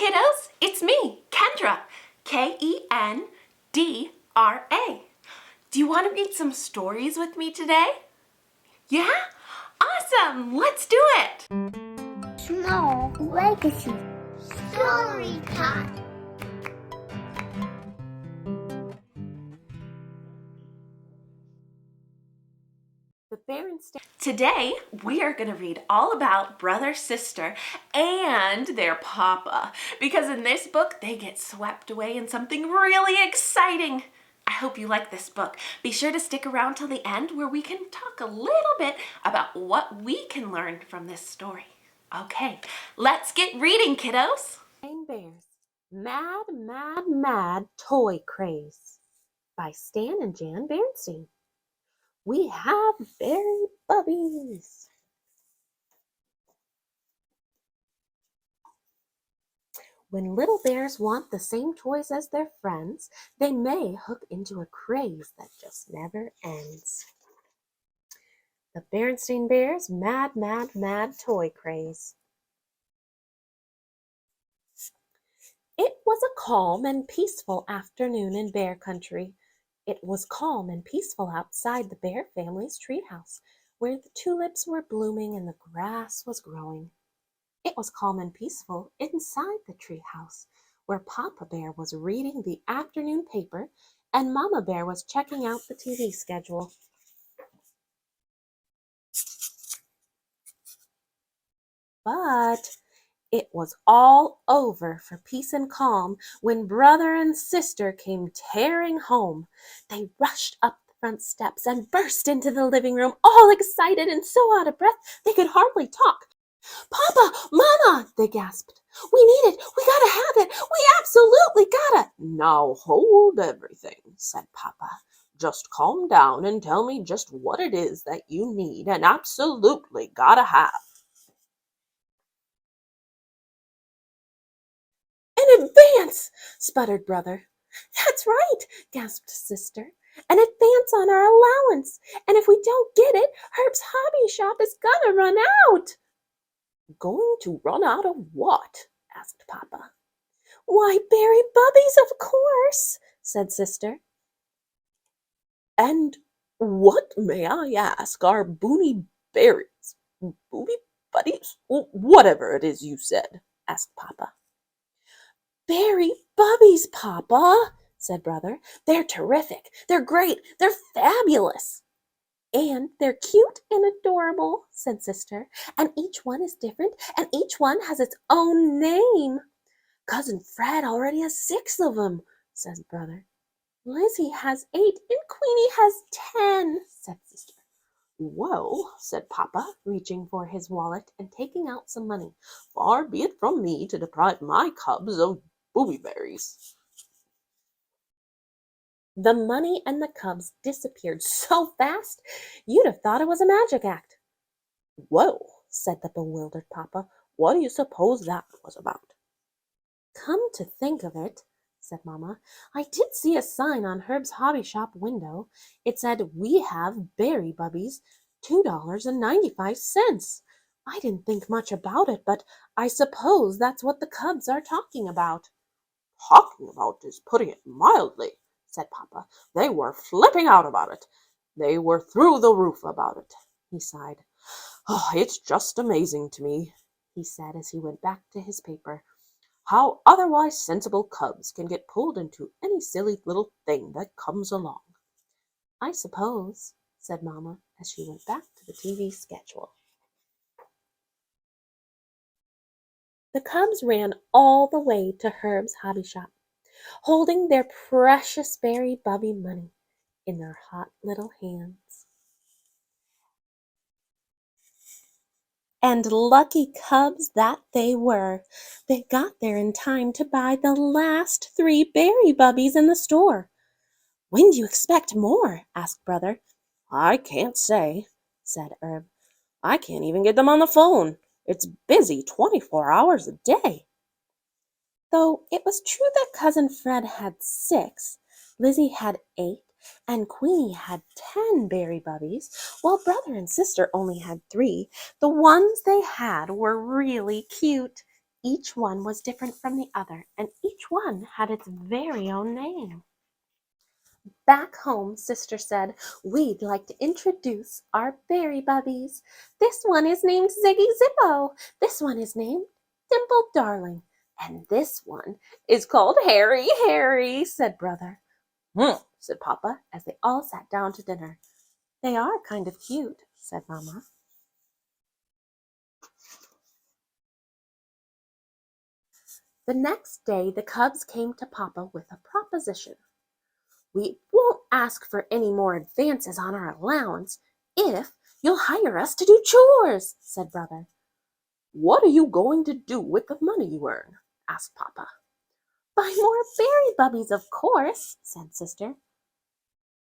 kiddos, it's me, Kendra, Kendra. Do you want to read some stories with me today? Yeah? Awesome, let's do it! Small Legacies Story Time. Today, we are going to read all about brother, sister, and their papa. Because in this book, they get swept away in something really exciting. I hope you like this book. Be sure to stick around till the end where we can talk a little bit about what we can learn from this story. Okay, let's get reading, kiddos. Bears, Mad, Mad, Mad Toy Craze by Stan and Jan Bernstein. We have berry bubbies. When little bears want the same toys as their friends, they may hook into a craze that just never ends. The Bernstein Bears' Mad, Mad, Mad Toy Craze. It was a calm and peaceful afternoon in Bear Country. It was calm and peaceful outside the Bear family's treehouse, where the tulips were blooming and the grass was growing. It was calm and peaceful inside the treehouse, where Papa Bear was reading the afternoon paper and Mama Bear was checking out the TV schedule. But it was all over for peace and calm when brother and sister came tearing home. They rushed up the front steps and burst into the living room, all excited and so out of breath they could hardly talk. "Papa, Mama," they gasped. "We need it. We gotta have it. We absolutely gotta." "Now hold everything," said Papa. "Just calm down and tell me just what it is that you need and absolutely gotta have." "An advance," sputtered brother. "That's right," gasped sister. "An advance on our allowance. And if we don't get it, Herb's hobby shop is gonna run out." "Going to run out of what?" asked Papa. "Why, berry bubbies, of course," said sister. "And what, may I ask, are boony berries? Booby buddies? Whatever it is you said," asked Papa. "Berry bubbies, Papa," said brother. "They're terrific. They're great. They're fabulous." "And they're cute and adorable," said sister. "And each one is different, and each one has its own name." "Cousin Fred already has 6 of them," said brother. "Lizzie has 8, and Queenie has 10, said sister. "Well," said Papa, reaching for his wallet and taking out some money, "far be it from me to deprive my cubs of booby berries." The money and the cubs disappeared so fast you'd have thought it was a magic act. "Whoa," said the bewildered Papa, "what do you suppose that was about?" "Come to think of it," said Mama, "I did see a sign on Herb's hobby shop window. It said, 'We have berry bubbies, $2.95. I didn't think much about it, but I suppose that's what the cubs are talking about." "Talking about is putting it mildly," said Papa. "They were flipping out about it. They were through the roof about it." He sighed. "Oh, it's just amazing to me," he said as he went back to his paper, "how otherwise sensible cubs can get pulled into any silly little thing that comes along." "I suppose," said Mama as she went back to the TV schedule. The cubs ran all the way to Herb's hobby shop, holding their precious berry bubby money in their hot little hands. And lucky cubs that they were. They got there in time to buy the last 3 berry bubbies in the store. "When do you expect more?" asked brother. "I can't say," said Herb. "I can't even get them on the phone. It's busy 24 hours a day." Though it was true that Cousin Fred had 6, Lizzie had 8, and Queenie had 10 berry bubbies, while brother and sister only had 3, the ones they had were really cute. Each one was different from the other, and each one had its very own name. Back home, Sister said, we'd like to introduce our berry bubbies. This one is named Ziggy Zippo. This one is named Dimple Darling. And this one is called Harry Harry, said Brother. Said Papa, as they all sat down to dinner. They are kind of cute, said Mama. The next day, the cubs came to Papa with a proposition. We won't ask for any more advances on our allowance if you'll hire us to do chores, said Brother. What are you going to do with the money you earn? Asked Papa. Buy more berry bubbies, of course, said Sister.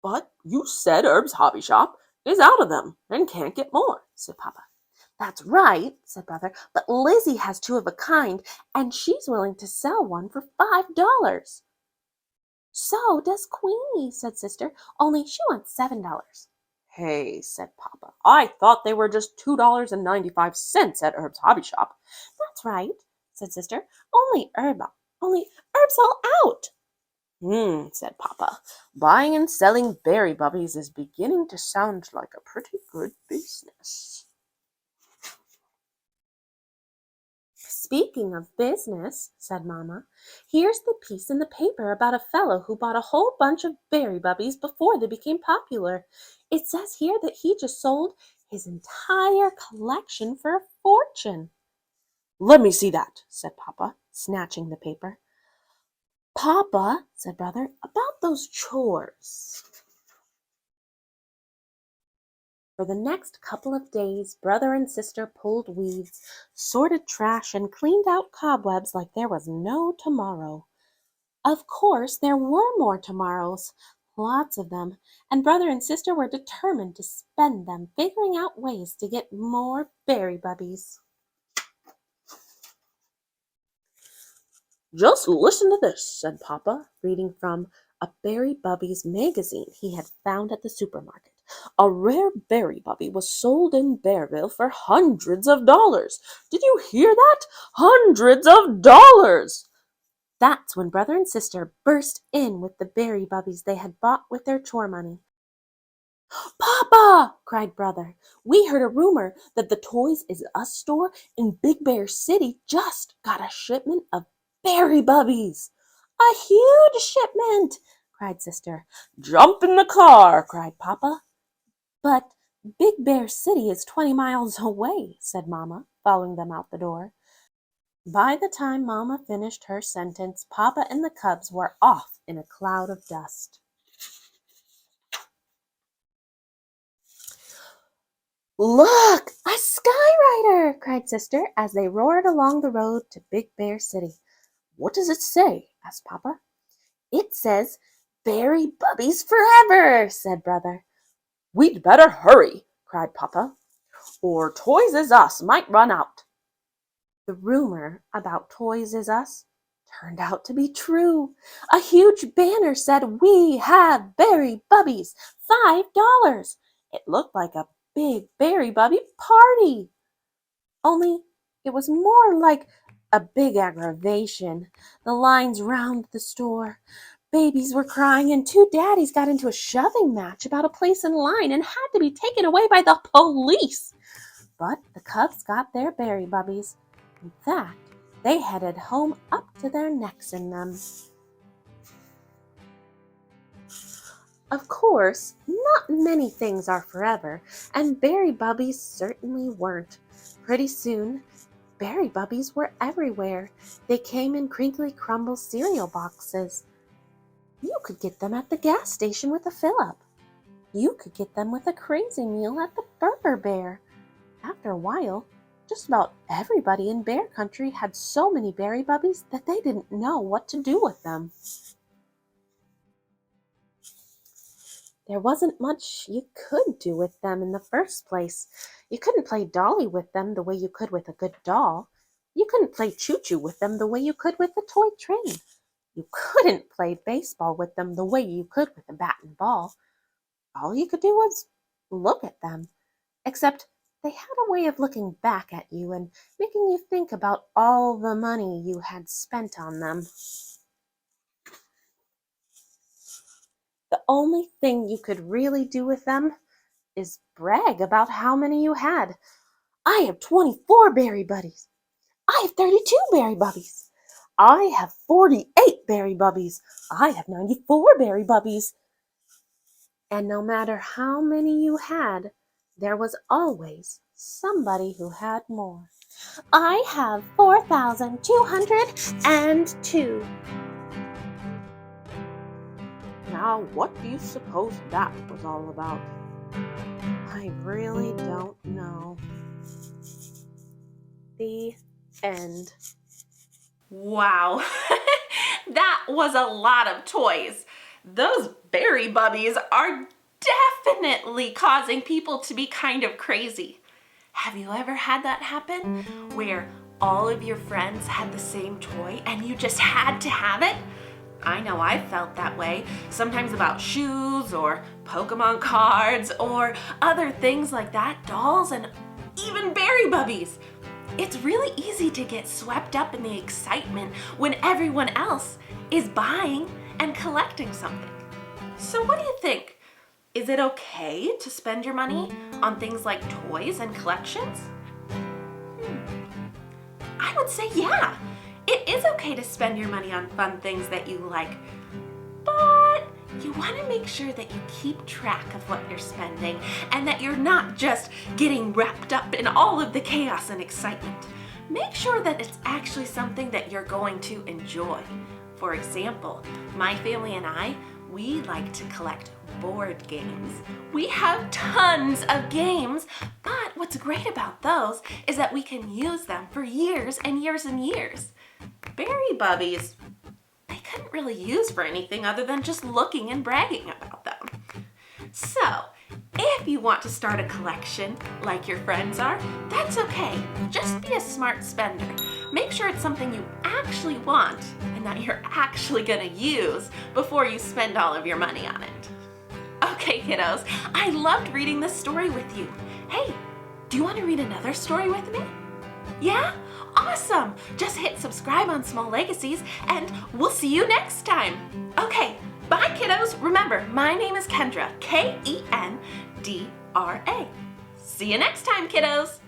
But you said Herb's hobby shop is out of them and can't get more, said Papa. That's right, said Brother, but Lizzie has two of a kind, and she's willing to sell one for $5. So does Queenie, said Sister, only she wants $7. Hey, said Papa, I thought they were just $2.95 at Herb's hobby shop. That's right, said Sister, only Herb's all out. Said Papa, buying and selling berry bubbies is beginning to sound like a pretty good business. Speaking of business, said Mama, here's the piece in the paper about a fellow who bought a whole bunch of berry bubbies before they became popular. It says here that he just sold his entire collection for a fortune. Let me see that, said Papa, snatching the paper. Papa, said Brother, about those chores. For the next couple of days, Brother and Sister pulled weeds, sorted trash, and cleaned out cobwebs like there was no tomorrow. Of course, there were more tomorrows, lots of them, and Brother and Sister were determined to spend them figuring out ways to get more berry bubbies. Just listen to this, said Papa, reading from a Berry Bubbies magazine he had found at the supermarket. A rare berry bubby was sold in Bearville for hundreds of dollars. Did you hear that? Hundreds of dollars! That's when Brother and Sister burst in with the berry bubbies they had bought with their chore money. Papa, cried Brother, we heard a rumor that the Toys Is Us store in Big Bear City just got a shipment of berry bubbies. A huge shipment, cried Sister. Jump in the car, cried Papa. But Big Bear City is 20 miles away, said Mama, following them out the door. By the time Mama finished her sentence, Papa and the cubs were off in a cloud of dust. Look, a skywriter, cried Sister as they roared along the road to Big Bear City. What does it say? Asked Papa. It says, Berry Bubbies Forever, said Brother. We'd better hurry, cried Papa, or Toys Is Us might run out. The rumor about Toys Is Us turned out to be true. A huge banner said, We have berry bubbies, $5. It looked like a big berry bubby party. Only it was more like a big aggravation. The lines round the store. Babies were crying, and two daddies got into a shoving match about a place in line and had to be taken away by the police. But the cubs got their berry bubbies. In fact, they headed home up to their necks in them. Of course, not many things are forever, and berry bubbies certainly weren't. Pretty soon, berry bubbies were everywhere. They came in crinkly crumble cereal boxes. You could get them at the gas station with a fill-up. You could get them with a crazy meal at the Burger Bear. After a while, just about everybody in Bear Country had so many berry bubbies that they didn't know what to do with them. There wasn't much you could do with them in the first place. You couldn't play dolly with them the way you could with a good doll. You couldn't play choo-choo with them the way you could with a toy train. You couldn't play baseball with them the way you could with a bat and ball. All you could do was look at them, except They had a way of looking back at you and making you think about all the money you had spent on them. The only thing you could really do with them is brag about how many you had. I have 24 berry buddies. I have 32 berry bubbies. I have 48 berry bubbies. I have 94 berry bubbies. And no matter how many you had, there was always somebody who had more. I have 4,202. Now, what do you suppose that was all about? I really don't know. The end. Wow, that was a lot of toys. Those berry bubbies are definitely causing people to be kind of crazy. Have you ever had that happen where all of your friends had the same toy and you just had to have it? I know I felt that way, sometimes about shoes or Pokemon cards or other things like that, dolls and even berry bubbies. It's really easy to get swept up in the excitement when everyone else is buying and collecting something. So what do you think? Is it okay to spend your money on things like toys and collections? I would say yeah. It is okay to spend your money on fun things that you like, but you want to make sure that you keep track of what you're spending and that you're not just getting wrapped up in all of the chaos and excitement. Make sure that it's actually something that you're going to enjoy. For example, my family and I, we like to collect board games. We have tons of games, but what's great about those is that we can use them for years and years and years. Berry bubbies, they couldn't really use for anything other than just looking and bragging about them. So, if you want to start a collection like your friends are, that's okay. Just be a smart spender. Make sure it's something you actually want and that you're actually gonna use before you spend all of your money on it. Okay, kiddos, I loved reading this story with you. Hey, do you want to read another story with me? Yeah? Awesome! Just hit subscribe on Small Legacies and we'll see you next time. Okay, bye kiddos. Remember, my name is Kendra, Kendra. See you next time, kiddos.